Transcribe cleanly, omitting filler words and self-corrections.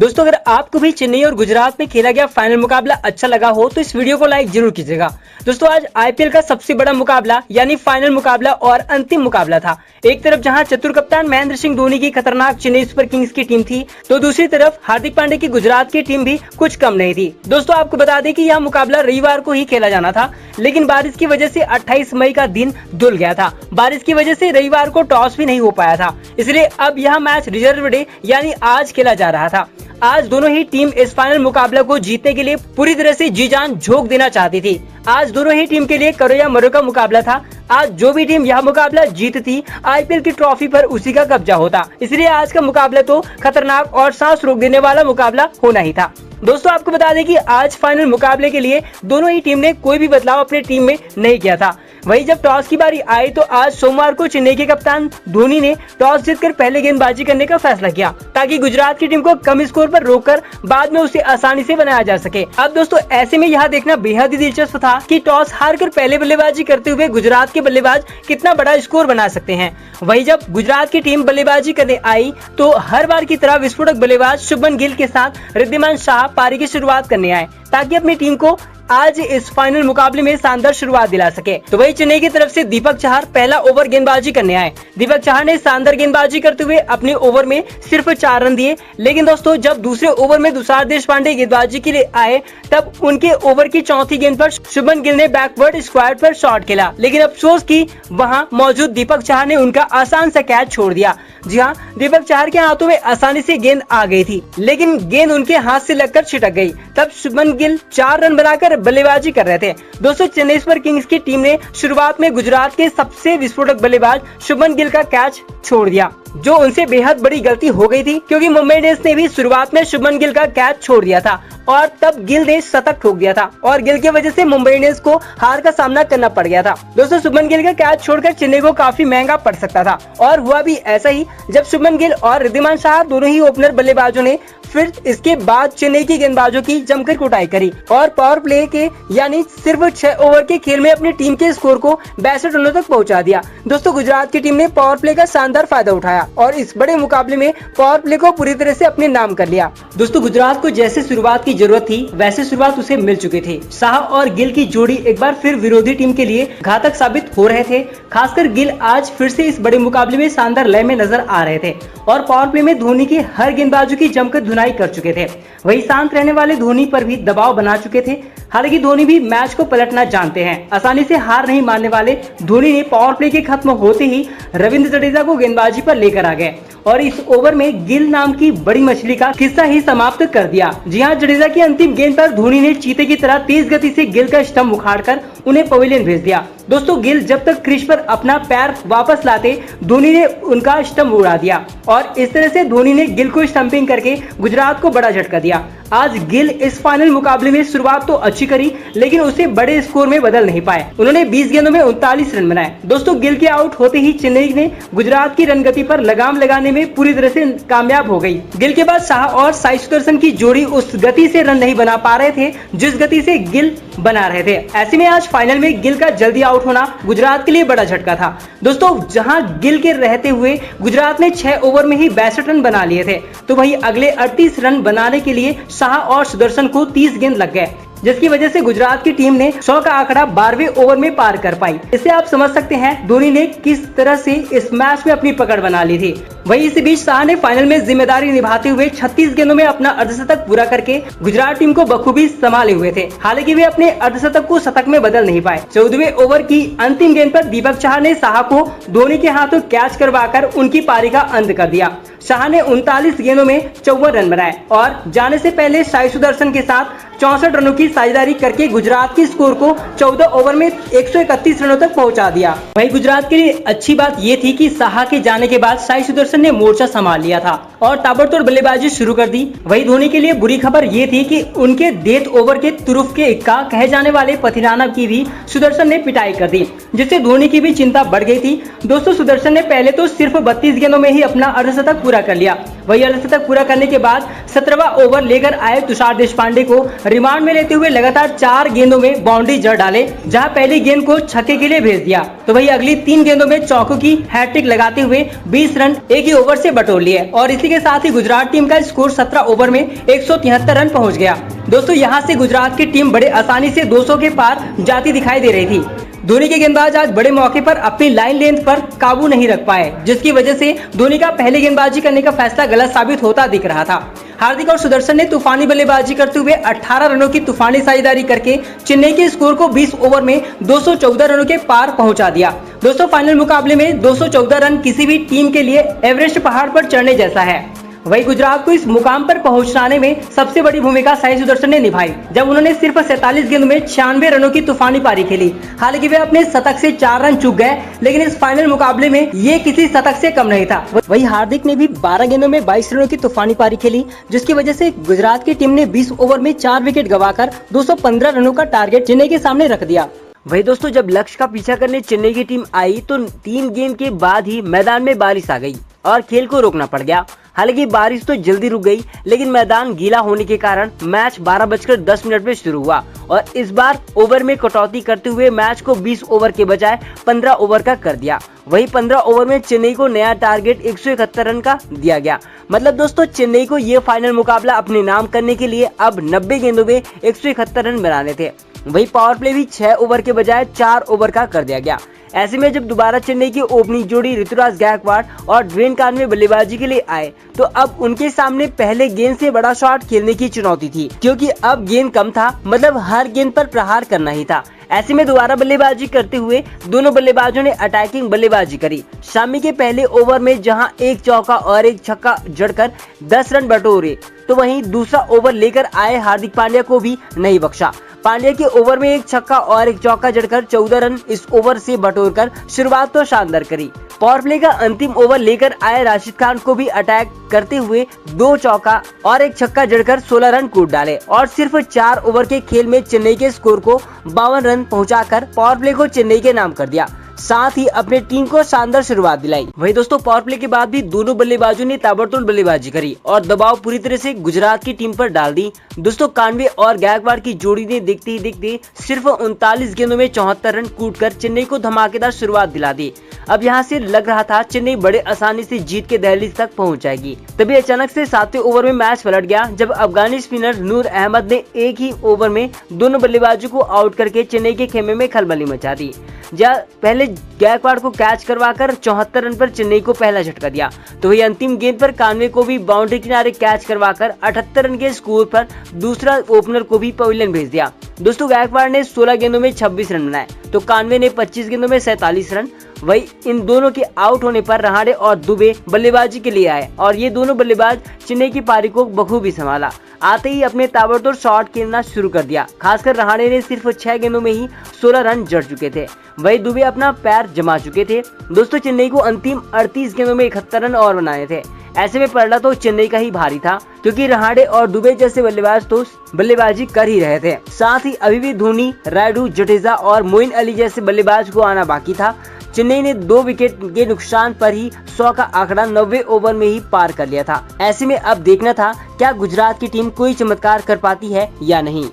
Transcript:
दोस्तों अगर आपको भी चेन्नई और गुजरात में खेला गया फाइनल मुकाबला अच्छा लगा हो तो इस वीडियो को लाइक जरूर कीजिएगा। दोस्तों आज आईपीएल का सबसे बड़ा मुकाबला यानी फाइनल मुकाबला और अंतिम मुकाबला था। एक तरफ जहां चतुर कप्तान महेंद्र सिंह धोनी की खतरनाक चेन्नई सुपर किंग्स की टीम थी तो दूसरी तरफ हार्दिक पांड्या की गुजरात की टीम भी कुछ कम नहीं थी। दोस्तों आपको बता दें कि यह मुकाबला रविवार को ही खेला जाना था, लेकिन बारिश की वजह से 28 मई का दिन धुल गया था। बारिश की वजह से रविवार को टॉस भी नहीं हो पाया था, इसलिए अब यह मैच रिजर्व डे यानी आज खेला जा रहा था। आज दोनों ही टीम इस फाइनल मुकाबला को जीतने के लिए पूरी तरह से जी जान झोंक देना चाहती थी। आज दोनों ही टीम के लिए करो या मरो का मुकाबला था। आज जो भी टीम यह मुकाबला जीतती आईपीएल की ट्रॉफी पर उसी का कब्जा होता, इसलिए आज का मुकाबला तो खतरनाक और सांस रोक देने वाला मुकाबला होना ही था। दोस्तों आपको बता दें कि आज फाइनल मुकाबले के लिए दोनों ही टीम ने कोई भी बदलाव अपने टीम में नहीं किया था। वहीं जब टॉस की बारी आई तो आज सोमवार को चेन्नई के कप्तान धोनी ने टॉस जीतकर पहले गेंदबाजी करने का फैसला किया ताकि गुजरात की टीम को कम स्कोर पर रोककर बाद में उसे आसानी से बनाया जा सके। अब दोस्तों ऐसे में यह देखना बेहद ही दिलचस्प था कि टॉस हारकर पहले बल्लेबाजी करते हुए गुजरात के बल्लेबाज कितना बड़ा स्कोर बना सकते हैं। वहीं जब गुजरात की टीम बल्लेबाजी करने आई तो हर बार की तरह विस्फोटक बल्लेबाज शुभमन गिल के साथ रिद्धिमान शाह पारी की शुरुआत करने आए ताकि अपनी टीम को आज इस फाइनल मुकाबले में शानदार शुरुआत दिला सके। तो वही चेन्नई की तरफ से दीपक चहर पहला ओवर गेंदबाजी करने आए। दीपक चहर ने शानदार गेंदबाजी करते हुए अपने ओवर में सिर्फ 4 रन दिए, लेकिन दोस्तों जब दूसरे ओवर में तुषार देशपांडे गेंदबाजी के लिए आए तब उनके ओवर की चौथी गेंद पर शुभमन गिल ने बैकवर्ड स्क्वायर पर शॉट खेला, लेकिन अफसोस की वहां मौजूद दीपक चहर ने उनका आसान सा कैच छोड़ दिया। जी हाँ, दीपक चहर के हाथों में आसानी से गेंद आ गई थी, लेकिन गेंद उनके हाथ से लगकर छिटक गई। तब शुभमन गिल 4 रन बनाकर बल्लेबाजी कर रहे थे। दोस्तों चेन्नई सुपर किंग्स की टीम ने शुरुआत में गुजरात के सबसे विस्फोटक बल्लेबाज शुभमन गिल का कैच छोड़ दिया, जो उनसे बेहद बड़ी गलती हो गई थी, क्योंकि मुंबई इंडियंस ने भी शुरुआत में शुभमन गिल का कैच छोड़ दिया था और तब गिल ने शतक ठोक दिया था और गिल की वजह से मुंबई इंडियंस को हार का सामना करना पड़ गया था। दोस्तों शुभमन गिल का कैच छोड़कर चेन्नई को काफी महंगा पड़ सकता था और हुआ भी ऐसा ही, जब शुभमन गिल और रिद्धिमान शाह दोनों ही ओपनर बल्लेबाजों ने फिर इसके बाद चेन्नई की गेंदबाजों की जमकर कुटाई करी और पावर प्ले के यानी सिर्फ 6 ओवर के खेल में अपनी टीम के स्कोर को 62 रनों तक पहुंचा दिया। दोस्तों गुजरात की टीम ने पावर प्ले का शानदार फायदा उठाया और इस बड़े मुकाबले में पावर प्ले को पूरी तरह से अपने नाम कर लिया। दोस्तों गुजरात को जैसे शुरुआत की जरूरत थी वैसे शुरुआत उसे मिल चुकी थी। शाह और गिल की जोड़ी एक बार फिर विरोधी टीम के लिए घातक साबित हो रहे थे। खासकर गिल आज फिर से इस बड़े मुकाबले में शानदार लय में नजर आ रहे थे और पावर प्ले में धोनी की हर गेंदबाजों की जमकर धुनाई कर चुके थे। वही शांत रहने वाले धोनी पर भी दबाव बना चुके थे। हालांकि धोनी भी मैच को पलटना जानते हैं। आसानी से हार नहीं मानने वाले धोनी ने पावर प्ले के खत्म होते ही रविंद्र जडेजा को गेंदबाजी पर लेकर आ गए और इस ओवर में गिल नाम की बड़ी मछली का किस्सा ही समाप्त कर दिया। जी हां, जडेजा की अंतिम गेंद पर धोनी ने चीते की तरह तेज गति से गिल का स्टंप उखाड़कर उन्हें पवेलियन भेज दिया। दोस्तों गिल जब तक क्रीज पर अपना पैर वापस लाते धोनी ने उनका स्टंप उड़ा दिया और इस तरह से धोनी ने गिल को स्टंपिंग करके गुजरात को बड़ा झटका दिया। आज गिल इस फाइनल मुकाबले में शुरुआत तो अच्छी करी, लेकिन उसे बड़े स्कोर में बदल नहीं पाए। उन्होंने 20 गेंदों में 39 रन बनाए। दोस्तों गिल के आउट होते ही चेन्नई ने गुजरात की रनगति पर लगाम लगाने में पूरी तरह से कामयाब हो गई। गिल के बाद शाह और साई सुदर्शन की जोड़ी उस गति से रन नहीं बना पा रहे थे जिस गति से गिल बना रहे थे। ऐसे में आज फाइनल में गिल का जल्दी आउट होना गुजरात के लिए बड़ा झटका था। दोस्तों जहां गिल के रहते हुए गुजरात ने 6 ओवर में ही 62 रन बना लिए थे, तो वही अगले 38 रन बनाने के लिए शाह और सुदर्शन को 30 गेंद लग गए, जिसकी वजह से गुजरात की टीम ने 100 का आंकड़ा 12वें ओवर में पार कर पाई। इससे आप समझ सकते हैं धोनी ने किस तरह से इस मैच में अपनी पकड़ बना ली थी। वहीं इसी बीच शाह ने फाइनल में जिम्मेदारी निभाते हुए 36 गेंदों में अपना अर्धशतक पूरा करके गुजरात टीम को बखूबी संभाले हुए थे। हालांकि वे अपने अर्धशतक को शतक में बदल नहीं पाए। 14वें ओवर की अंतिम गेंद पर दीपक चहर ने शाह को धोनी के हाथों कैच करवाकर उनकी पारी का अंत कर दिया। शाह ने 39 गेंदों में 54 रन बनाए और जाने से पहले साई सुदर्शन के साथ 64 रनों की साझेदारी करके गुजरात की स्कोर को 14 ओवर में 131 रनों तक पहुंचा दिया। वहीं गुजरात के लिए अच्छी बात ये थी कि शाह के जाने के बाद साई सुदर्शन ने मोर्चा संभाल लिया था और ताबड़तोड़ बल्लेबाजी शुरू कर दी। वहीं धोनी के लिए बुरी खबर ये थी कि उनके डेथ ओवर के तुरुफ के इक्का कहे जाने वाले पथिराना की भी सुदर्शन ने पिटाई कर दी, जिससे धोनी की भी चिंता बढ़ गई थी। दोस्तों सुदर्शन ने पहले तो सिर्फ 32 गेंदों में ही अपना अर्धशतक पूरा कर लिया। वही अर्धशतक पूरा करने के बाद 17वां ओवर लेकर आए तुषार देशपांडे को रिमांड में लेते हुए लगातार 4 गेंदों में बाउंड्री जड़ डाले, जहां पहली गेंद को छक्के के लिए भेज दिया। तो वही अगली 3 गेंदों में चौकों की हैट्रिक लगाते हुए 20 रन, एक ही ओवर से बटोर लिए और इसी के साथ ही गुजरात टीम का स्कोर 17 ओवर में 173 रन पहुंच गया। दोस्तों यहां से गुजरात की टीम बड़े आसानी से 200 के पार जाती दिखाई दे रही थी। धोनी के गेंदबाज आज बड़े मौके पर अपनी लाइन लेंथ पर काबू नहीं रख पाए, जिसकी वजह से धोनी का पहले गेंदबाजी करने का फैसला गलत साबित होता दिख रहा था। हार्दिक और सुदर्शन ने तूफानी बल्लेबाजी करते हुए 18 रनों की तूफानी साझेदारी करके चेन्नई के स्कोर को 20 ओवर में 214 रनों के पार पहुंचा दिया। दोस्तों फाइनल मुकाबले में 214 रन किसी भी टीम के लिए एवरेस्ट पहाड़ पर चढ़ने जैसा है। वही गुजरात को इस मुकाम पर पहुंचाने में सबसे बड़ी भूमिका साई सुदर्शन ने निभाई, जब उन्होंने सिर्फ 47 गेंद में 96 रनों की तूफानी पारी खेली। हालांकि वे अपने शतक से 4 रन चूक गए, लेकिन इस फाइनल मुकाबले में ये किसी शतक से कम नहीं था। वही हार्दिक ने भी 12 गेंदों में 22 रनों की तूफानी पारी खेली, जिसकी वजह से गुजरात की टीम ने 20 ओवर में 4 विकेट गंवाकर 215 रनों का टारगेट चेन्नई के सामने रख दिया। वही दोस्तों जब लक्ष्य का पीछा करने चेन्नई की टीम आई तो 3 गेंद के बाद ही मैदान में बारिश आ गई और खेल को रोकना पड़ गया। हालांकि बारिश तो जल्दी रुक गई, लेकिन मैदान गीला होने के कारण मैच 12:10 में शुरू हुआ और इस बार ओवर में कटौती करते हुए मैच को 20 ओवर के बजाय 15 ओवर का कर दिया। वही 15 ओवर में चेन्नई को नया टारगेट 171 रन का दिया गया। मतलब दोस्तों चेन्नई को ये फाइनल मुकाबला अपने नाम करने के लिए अब 90 गेंदों में 171 रन बनाने थे। वही पावर प्ले भी 6 ओवर के बजाय 4 ओवर का कर दिया गया। ऐसे में जब दोबारा चेन्नई की ओपनिंग जोड़ी ऋतुराज गायकवाड़ और ड्वेन कानवे बल्लेबाजी के लिए आए तो अब उनके सामने पहले गेंद से बड़ा शॉट खेलने की चुनौती थी, क्योंकि अब गेंद कम था, मतलब हर गेंद पर प्रहार करना ही था। ऐसे में दोबारा बल्लेबाजी करते हुए दोनों बल्लेबाजों ने अटैकिंग बल्लेबाजी करी। शामी के पहले ओवर में जहां एक चौका और एक छक्का जड़कर 10 रन बटोरे, तो वहीं दूसरा ओवर लेकर आए हार्दिक पांड्या को भी नहीं बख्शा। पांड्या के ओवर में एक छक्का और एक चौका जड़कर 14 रन इस ओवर से बटोरकर शुरुआत तो शानदार करी। पावर प्ले का अंतिम ओवर लेकर आए राशिद खान को भी अटैक करते हुए 2 चौका और एक छक्का जड़कर 16 रन कूट डाले और सिर्फ 4 ओवर के खेल में चेन्नई के स्कोर को 52 रन पहुंचाकर पावर प्ले को चेन्नई के नाम कर दिया, साथ ही अपने टीम को शानदार शुरुआत दिलाई। वही दोस्तों पावर प्ले के बाद भी दोनों बल्लेबाजों ने ताबड़तोड़ बल्लेबाजी करी और दबाव पूरी तरह से गुजरात की टीम पर डाल दी। दोस्तों कानवे और गायकवाड़ की जोड़ी ने देखते ही देखते सिर्फ 39 गेंदों में 74 रन कूटकर चेन्नई को धमाकेदार शुरुआत दिला दी। अब यहां से लग रहा था चेन्नई बड़े आसानी से जीत के दहलीज तक पहुंच जाएगी। तभी अचानक से 7वें ओवर में मैच पलट गया, जब अफगानी स्पिनर नूर अहमद ने एक ही ओवर में दोनों बल्लेबाजों को आउट करके चेन्नई के खेमे में खलबली मचा दी। जहां पहले गायकवाड़ को कैच करवाकर 74 रन पर चेन्नई को पहला झटका दिया, तो वही अंतिम गेंद पर कानवे को भी बाउंड्री किनारे कैच करवाकर 78 रन के स्कोर पर दूसरा ओपनर को भी पवेलियन भेज दिया। दोस्तों गायकवाड़ ने 16 गेंदों में 26 रन बनाए तो कानवे ने 25 गेंदों में 47 रन। वही इन दोनों के आउट होने पर रहाणे और दुबे बल्लेबाजी के लिए आए और ये दोनों बल्लेबाज चेन्नई की पारी को बखूबी संभाला। आते ही अपने ताबड़तोड़ शॉट खेलना शुरू कर दिया। खासकर रहाणे ने सिर्फ 6 गेंदों में ही 16 रन जड़ चुके थे। वही दुबे अपना पैर जमा चुके थे। दोस्तों चेन्नई को अंतिम 38 गेंदों में 71 रन और बनाने थे। ऐसे में पलड़ा तो चेन्नई का ही भारी था, क्योंकि रहाणे और दुबे जैसे बल्लेबाज तो बल्लेबाजी कर ही रहे थे। साथ ही अभी भी धोनी, रायडू, जडेजा और मोइन अली जैसे बल्लेबाज को आना बाकी था। चेन्नई ने 2 विकेट के नुकसान पर ही 100 का आंकड़ा 90 ओवर में ही पार कर लिया था। ऐसे में अब देखना था क्या गुजरात की टीम कोई चमत्कार कर पाती है या नहीं।